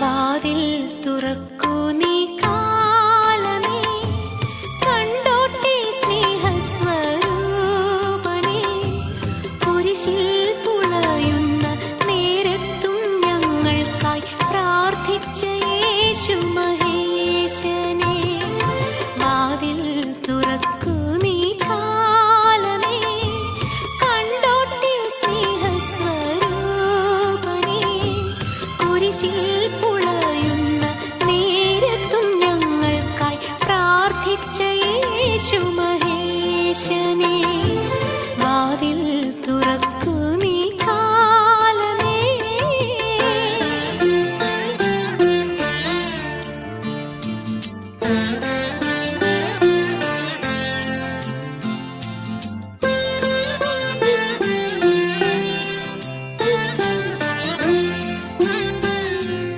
വാതിൽ തുറക്കൂ നീ കാലമേ, കണ്ടോട്ടെ സ്നേഹസ്വരൂപനെ. കുരിശിൽ പുളയുന്ന നേരത്തും ഞങ്ങൾക്കായി പ്രാർത്ഥിച്ച യേശു മഹേശനെ. വാതിൽ തുറക്കൂ നീ കാലമേ, കണ്ടോട്ടെ സ്നേഹസ്വരൂപനെ. കുരിശിൽ പുളയുന്ന നേരത്തും ഞങ്ങൾക്കായി പ്രാർത്ഥിച്ച യേശു മഹേശനെ.